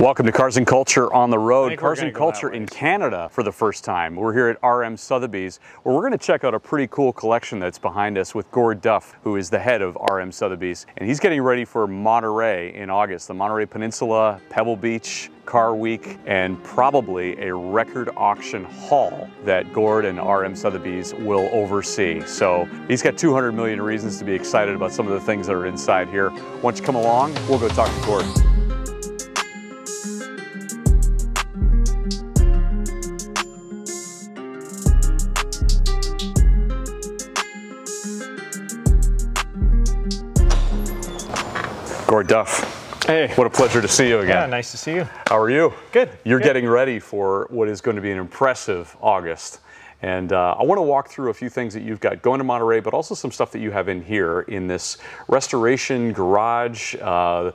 Welcome to Cars and Culture on the road. Cars and Culture in Canada for the first time. We're here at RM Sotheby's, where we're going to check out a pretty cool collection that's behind us with Gord Duff, who is the head of RM Sotheby's. And he's getting ready for Monterey in August, the Monterey Peninsula, Pebble Beach, Car Week, and probably a record auction haul that Gord and RM Sotheby's will oversee. So he's got 200 million reasons to be excited about some of the things that are inside here. Why don't you come along, we'll go talk to Gord. Gord Duff. Hey. What a pleasure to see you again. Yeah, nice to see you. How are you? Good. You're Good. getting ready for what is going to be an impressive August. And I want to walk through a few things that you've got going to Monterey, but also some stuff that you have in here in this restoration garage, the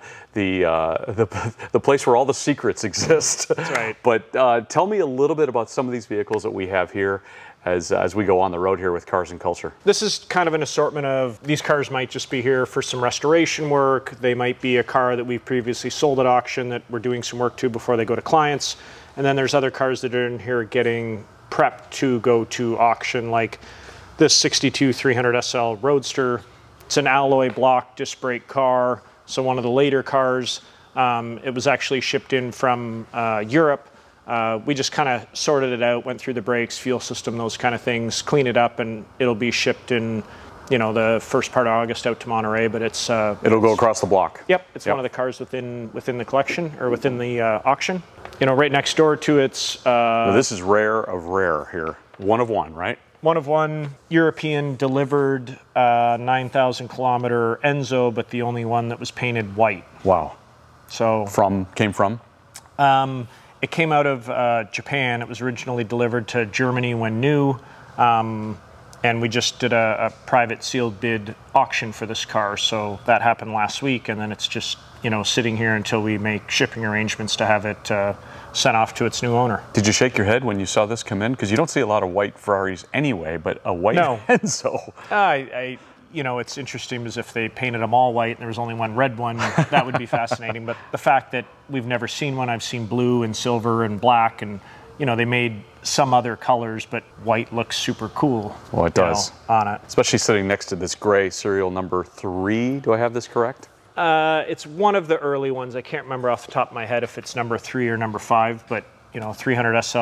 place where all the secrets exist. That's right. But tell me a little bit about some of these vehicles that we have here as we go on the road here with Cars and Culture. This is kind of an assortment of, these cars might just be here for some restoration work. They might be a car that we've previously sold at auction that we're doing some work to before they go to clients. And then there's other cars that are in here getting prepped to go to auction, like this 62 300 SL Roadster. It's an alloy block disc brake car, so one of the later cars. It was actually shipped in from Europe. We just kind of sorted it out, went through the brakes, fuel system, those kind of things, clean it up, and it'll be shipped in, you know, the first part of August out to Monterey. But it's it'll go across the block. Yep, it's one of the cars within the collection, or within the auction. You know, right next door to it's. Now this is rare of rare here. One of one, right? One of one, European delivered 9,000 kilometer Enzo, but the only one that was painted white. Wow. So came from? It came out of Japan. It was originally delivered to Germany when new, and we just did a private sealed bid auction for this car. So that happened last week, and then it's just, you know, sitting here until we make shipping arrangements to have it sent off to its new owner. Did you shake your head when you saw this come in? Because you don't see a lot of white Ferraris anyway, but a white Enzo. You know, it's interesting as if they painted them all white and there was only one red one. That would be fascinating. But the fact that we've never seen one, I've seen blue and silver and black, and, you know, they made some other colors, but white looks super cool. Well, it does. On it. Especially sitting next to this gray serial number 3. Do I have this correct? It's one of the early ones. I can't remember off the top of my head if it's number 3 or number 5, but, you know, 300 SL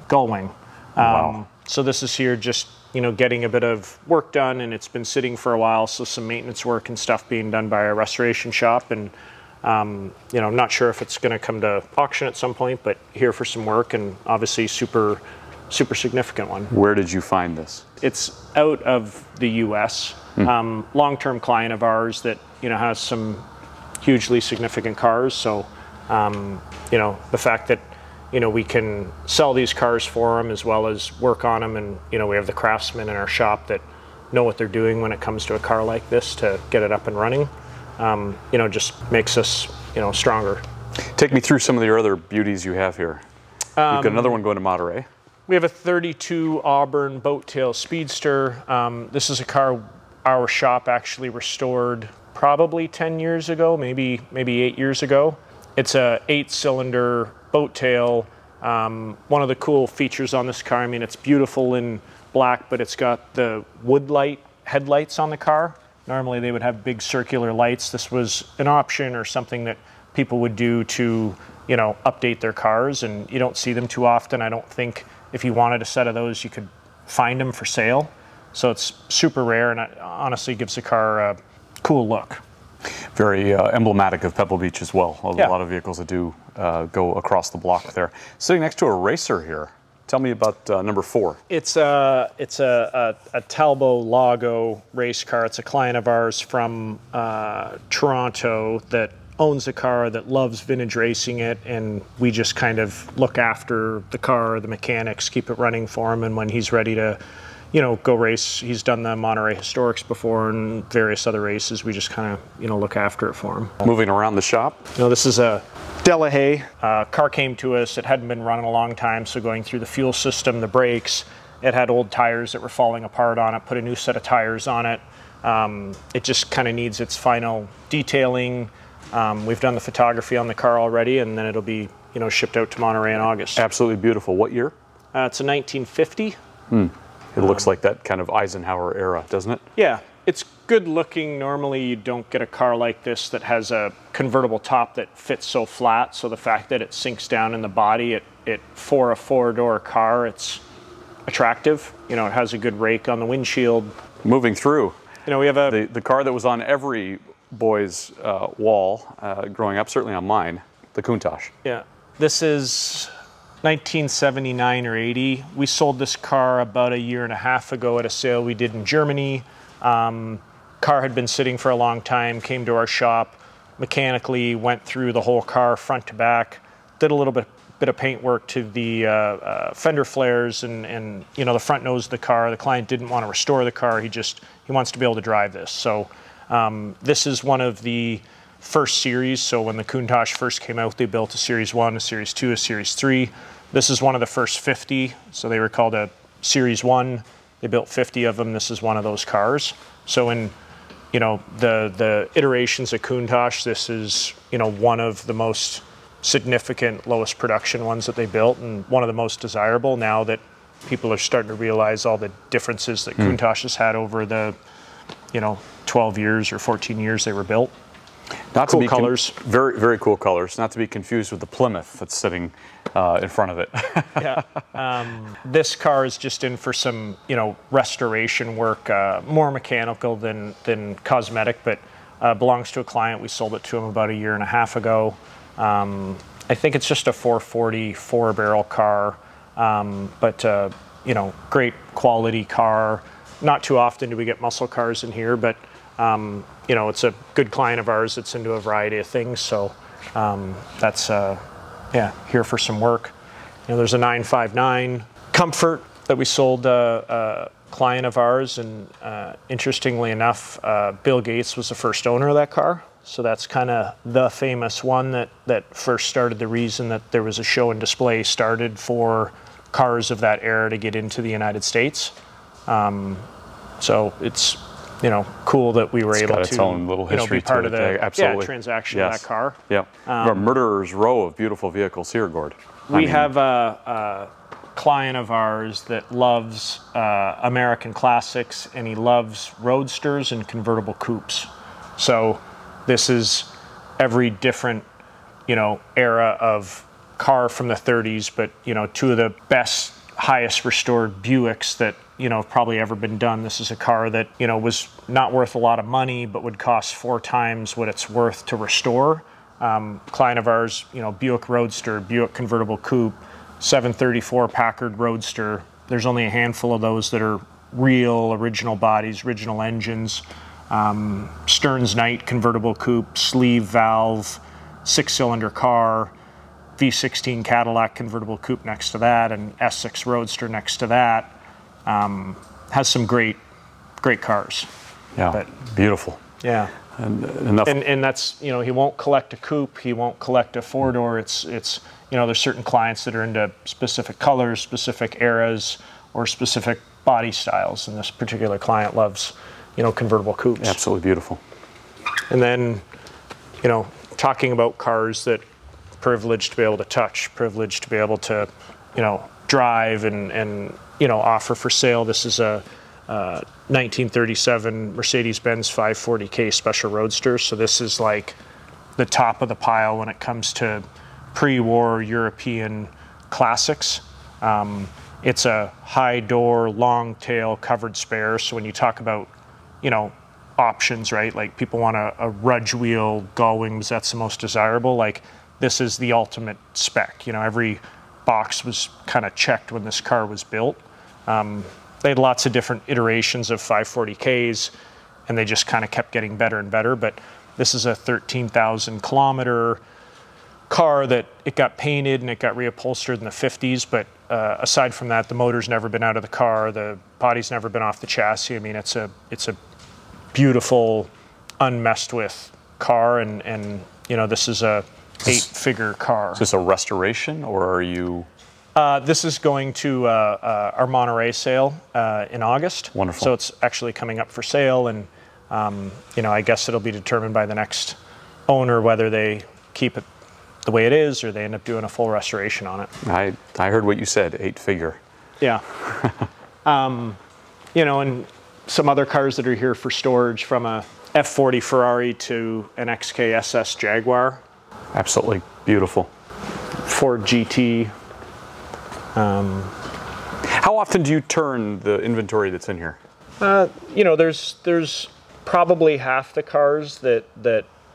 Gullwing. Wow. So this is here just, you know, getting a bit of work done, and it's been sitting for a while, so some maintenance work and stuff being done by a restoration shop, and you know, I'm not sure if it's going to come to auction at some point, but here for some work, and obviously super significant one. Where did you find this? It's out of the US. Long-term client of ours that, you know, has some hugely significant cars, so you know, the fact that, you know, we can sell these cars for them as well as work on them, and, you know, we have the craftsmen in our shop that know what they're doing when it comes to a car like this to get it up and running. You know, just makes us, you know, stronger. Take me through some of your other beauties you have here. You've got another one going to Monterey. We have a 32 Auburn Boattail Speedster. This is a car our shop actually restored probably 10 years ago, maybe 8 years ago. It's a 8-cylinder Boattail. One of the cool features on this car, I mean, it's beautiful in black, but it's got the woodlight headlights on the car. Normally they would have big circular lights. This was an option or something that people would do to, you know, update their cars, and you don't see them too often. I don't think if you wanted a set of those, you could find them for sale. So it's super rare, and it honestly gives the car a cool look. Very emblematic of Pebble Beach as well. A lot of vehicles that do go across the block there. Sitting next to a racer here. Tell me about number 4. It's a Talbot Lago race car. It's a client of ours from Toronto that owns a car, that loves vintage racing it, and we just kind of look after the car, the mechanics, keep it running for him, and when he's ready to, you know, go race, he's done the Monterey Historics before and various other races. We just kind of, you know, look after it for him. Moving around the shop. You know, this is a Delahaye. Car came to us. It hadn't been running a long time, so going through the fuel system, the brakes, it had old tires that were falling apart on it, put a new set of tires on it. It just kind of needs its final detailing. We've done the photography on the car already, and then it'll be, shipped out to Monterey in August. Absolutely beautiful. What year? It's a 1950. It looks like that kind of Eisenhower era, doesn't it? Yeah, it's good looking. Normally you don't get a car like this that has a convertible top that fits so flat, so the fact that it sinks down in the body, for a four-door car, it's attractive. It has a good rake on the windshield. Moving through, we have the car that was on every boy's wall growing up, certainly on mine, the Countach. Yeah, this is 1979 or 80. We sold this car about a year and a half ago at a sale we did in Germany. Car had been sitting for a long time, came to our shop, mechanically went through the whole car front to back, did a little bit of paint work to the fender flares and the front nose of the car. The client didn't want to restore the car. He wants to be able to drive this. So this is one of the first series. So when the Countach first came out, they built a Series 1, a Series 2, a Series 3. This is one of the first 50. So they were called a Series 1. They built 50 of them. This is one of those cars. So in the iterations of Countach, this is one of the most significant lowest production ones that they built, and one of the most desirable now that people are starting to realize all the differences that Countach has had over the 12 years or 14 years they were built. Not cool to be colors. Very, very cool colors. Not to be confused with the Plymouth that's sitting in front of it. Yeah. This car is just in for some, restoration work, more mechanical than cosmetic, but belongs to a client. We sold it to him about a year and a half ago. I think it's just a 440 4-barrel car, but great quality car. Not too often do we get muscle cars in here, but it's a good client of ours that's into a variety of things. So that's here for some work. There's a 959 Comfort that we sold a client of ours, and interestingly enough, Bill Gates was the first owner of that car. So that's kind of the famous one that first started the reason that there was a show and display started for cars of that era to get into the United States. So it's cool that we were able its to own little history be part to of it. the Absolutely. transaction of that car. Yeah, a murderer's row of beautiful vehicles here, Gord. We have a client of ours that loves American classics, and he loves roadsters and convertible coupes. So this is every different era of car from the 30s, but two of the best, highest restored Buicks that have probably ever been done. This is a car that was not worth a lot of money, but would cost 4 times what it's worth to restore. Client of ours, Buick Roadster, Buick convertible coupe, 734 Packard Roadster. There's only a handful of those that are real original bodies, original engines. Stearns Knight convertible coupe, sleeve valve, 6-cylinder car, V16 Cadillac convertible coupe next to that, and S6 Roadster next to that. Has some great cars. Yeah, but, beautiful. Yeah. And that's, he won't collect a coupe, he won't collect a 4-door. It's there's certain clients that are into specific colors, specific eras, or specific body styles, and this particular client loves, convertible coupes. Absolutely beautiful. And then, talking about cars that privileged to be able to touch, privileged to be able to, drive and offer for sale. This is a 1937 Mercedes-Benz 540K Special Roadster. So this is like the top of the pile when it comes to pre-war European classics. It's a high door, long tail covered spare. So when you talk about, options, right? Like people want a Rudge wheel, gull wings, that's the most desirable. Like this is the ultimate spec. Every box was kind of checked when this car was built. They had lots of different iterations of 540Ks, and they just kind of kept getting better and better. But this is a 13,000 kilometer car that it got painted and it got reupholstered in the 50s. But aside from that, the motor's never been out of the car. The body's never been off the chassis. I mean, it's a beautiful, unmessed with car, and this is a 8-figure car. Is this a restoration, or are you? This is going to our Monterey sale in August. Wonderful. So it's actually coming up for sale, and I guess it'll be determined by the next owner whether they keep it the way it is or they end up doing a full restoration on it. I heard what you said, 8-figure. Yeah. You know, and some other cars that are here for storage, from a F40 Ferrari to an XK SS Jaguar. Absolutely beautiful. Ford GT. How often do you turn the inventory that's in here? You know, there's probably half the cars that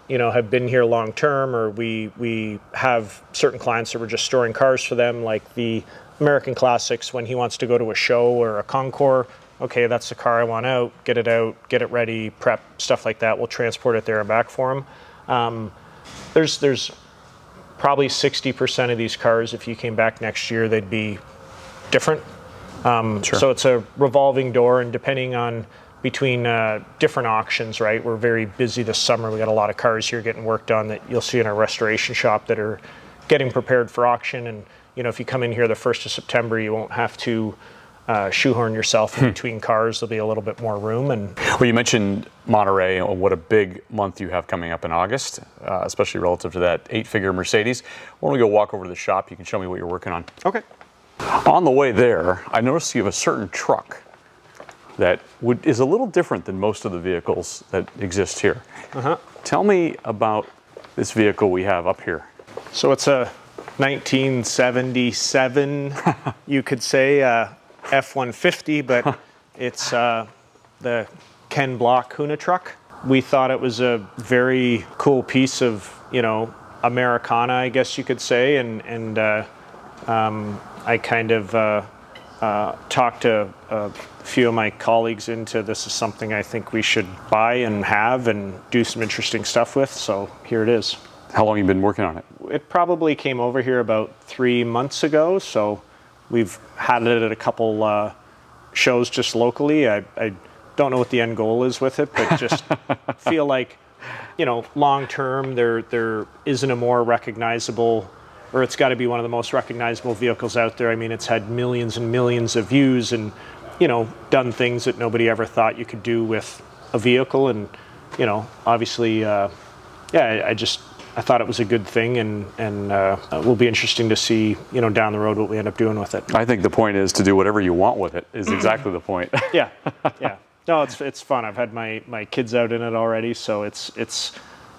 you know have been here long term, or we have certain clients that we're just storing cars for them, like the American Classics. When he wants to go to a show or a concours, okay, that's the car I want out, get it ready, prep, stuff like that. We'll transport it there and back for him. There's probably 60% of these cars, if you came back next year, they'd be different. Sure. So it's a revolving door, and depending on between different auctions, right? We're very busy this summer. We got a lot of cars here getting work done that you'll see in our restoration shop that are getting prepared for auction. And you know, if you come in here the 1st of September, you won't have to shoehorn yourself in between cars. There'll be a little bit more room. And well, you mentioned Monterey, and what a big month you have coming up in August, especially relative to that 8-figure Mercedes. Why don't we go walk over to the shop? You can show me what you're working on. Okay. On the way there, I noticed you have a certain truck that is a little different than most of the vehicles that exist here. Tell me about this vehicle we have up here. So it's a 1977, you could say, F-150, but it's the Ken Block Huna truck. We thought it was a very cool piece of, you know, Americana, I guess you could say, and I kind of talked to a few of my colleagues into this is something I think we should buy and have and do some interesting stuff with, so here it is. How long have you been working on it? It probably came over here about 3 months ago, so we've had it at a couple shows just locally. I don't know what the end goal is with it, but just feel like, you know, long term there isn't a more recognizable, or it's got to be one of the most recognizable vehicles out there. I mean, it's had millions and millions of views and, you know, done things that nobody ever thought you could do with a vehicle. And, you know, obviously, yeah, I thought it was a good thing, and it will be interesting to see, you know, down the road what we end up doing with it. I think the point is to do whatever you want with it is exactly the point. Yeah, yeah. No, it's fun. I've had my kids out in it already, so it's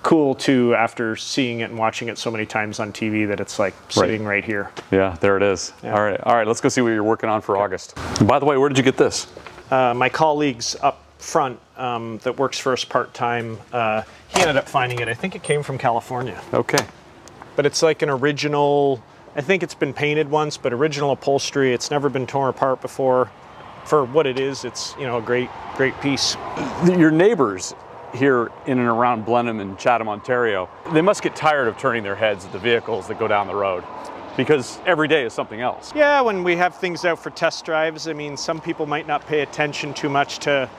cool too, after seeing it and watching it so many times on TV, that it's like sitting right here. Yeah, there it is. Yeah. All right, let's go see what you're working on for August. And by the way, where did you get this? My colleagues up front that works for us part-time, he ended up finding it. I think it came from California. Okay. But it's like an original, I think it's been painted once, but original upholstery. It's never been torn apart before. For what it is, it's, you know, a great piece. Your neighbors here in and around Blenheim and Chatham, Ontario, they must get tired of turning their heads at the vehicles that go down the road, because every day is something else. Yeah, when we have things out for test drives, I mean, some people might not pay attention too much to,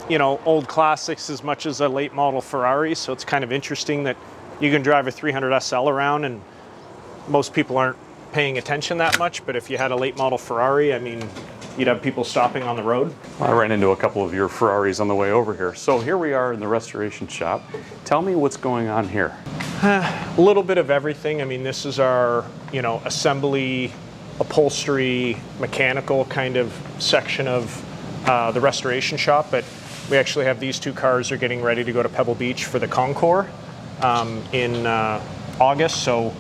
you know, old classics as much as a late model Ferrari. So it's kind of interesting that you can drive a 300 SL around and most people aren't paying attention that much. But if you had a late model Ferrari, I mean, you'd have people stopping on the road. I ran into a couple of your Ferraris on the way over here. So here we are in the restoration shop. Tell me what's going on here. A little bit of everything. I mean, this is our, you know, assembly, upholstery, mechanical kind of section of the restoration shop. But we actually have these two cars are getting ready to go to Pebble Beach for the concours in August. So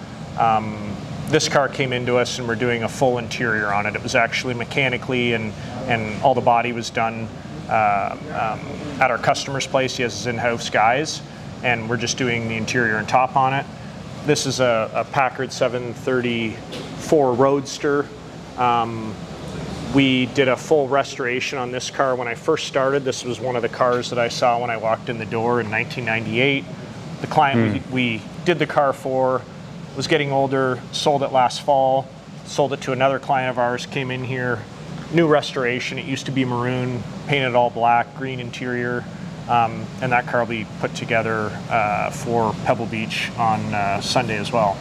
this car came into us and we're doing a full interior on it. It was actually mechanically and all the body was done at our customer's place. He has his in-house guys, and we're just doing the interior and top on it. This is a Packard 734 Roadster. We did a full restoration on this car when I first started. This was one of the cars that I saw when I walked in the door in 1998. The client we did the car for was getting older, sold it last fall, sold it to another client of ours, came in here, new restoration. It used to be maroon, painted all black, green interior, and that car will be put together for Pebble Beach on Sunday as well.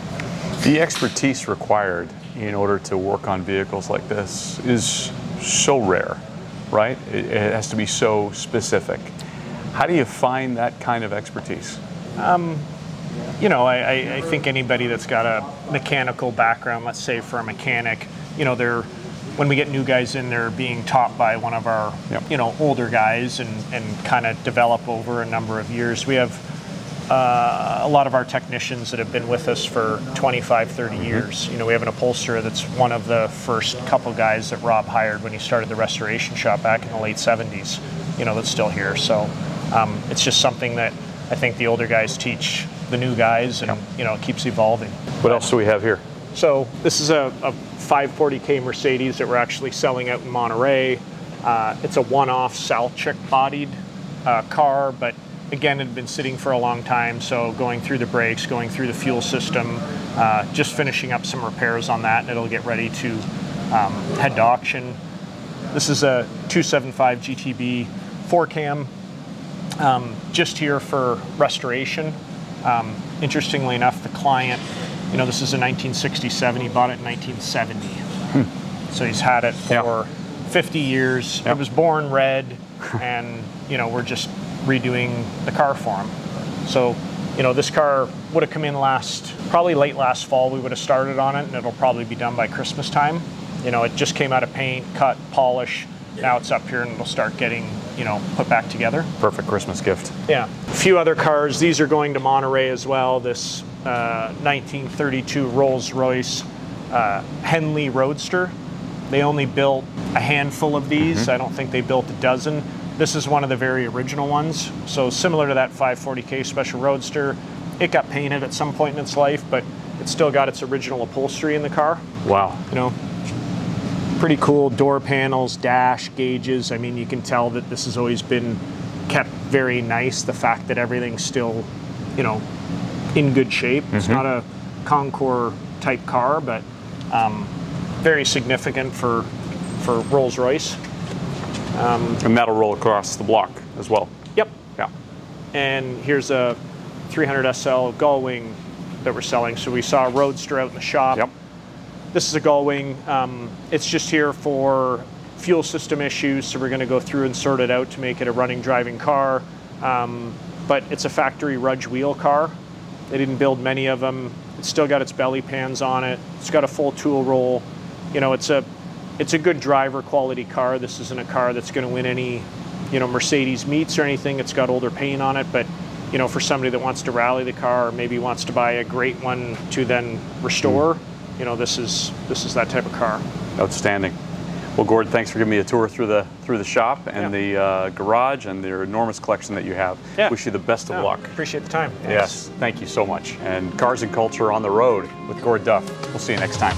The expertise required in order to work on vehicles like this is so rare, right? It has to be so specific. How do you find that kind of expertise? you know, I think anybody that's got a mechanical background, let's say for a mechanic, you know, when we get new guys in, they're being taught by one of our, you know, older guys and kind of develop over a number of years. We have a lot of our technicians that have been with us for 25, 30 years. You know, we have an upholsterer that's one of the first couple guys that Rob hired when he started the restoration shop back in the late 70s, you know, that's still here. So it's just something that I think the older guys teach the new guys, and you know, it keeps evolving. What else do we have here? So this is a 540K Mercedes that we're actually selling out in Monterey. It's a one-off Salchuk bodied car, but again, it had been sitting for a long time, so going through the brakes, going through the fuel system, just finishing up some repairs on that, and it'll get ready to head to auction. This is a 275 GTB 4-cam, just here for restoration. Interestingly enough, the client, you know, this is a 1967, he bought it in 1970. So he's had it for 50 years. It was born red, and, you know, we're just redoing the car for him. So, you know, this car would have come in probably late last fall, we would have started on it, and it'll probably be done by Christmas time. You know, it just came out of paint, cut, polish. Now it's up here and it'll start getting, you know, put back together. Perfect Christmas gift. Yeah. A few other cars. These are going to Monterey as well. This 1932 Rolls-Royce Henley Roadster. They only built a handful of these. I don't think they built a dozen. This is one of the very original ones. So similar to that 540K Special Roadster, it got painted at some point in its life, but it's still got its original upholstery in the car. Wow. You know, pretty cool door panels, dash, gauges. I mean, you can tell that this has always been kept very nice. The fact that everything's still, you know, in good shape. It's not a Concours type car, but very significant for Rolls-Royce. And that'll roll across the block as well. Yep. Yeah. And here's a 300 SL Gullwing that we're selling. So we saw a Roadster out in the shop. Yep. This is a Gullwing. It's just here for fuel system issues, so we're going to go through and sort it out to make it a running, driving car. But it's a factory Rudge wheel car. They didn't build many of them. It's still got its belly pans on it. It's got a full tool roll. You know, it's a good driver quality car. This isn't a car that's going to win any, you know, Mercedes meets or anything. It's got older paint on it, but you know, for somebody that wants to rally the car, or maybe wants to buy a great one to then restore, you know, this is that type of car. Outstanding. Well, Gord, thanks for giving me a tour through the shop and the garage and the enormous collection that you have. Wish you the best of luck. Appreciate the time. Yes, thank you so much. And Cars and Culture on the Road with Gord Duff. We'll see you next time.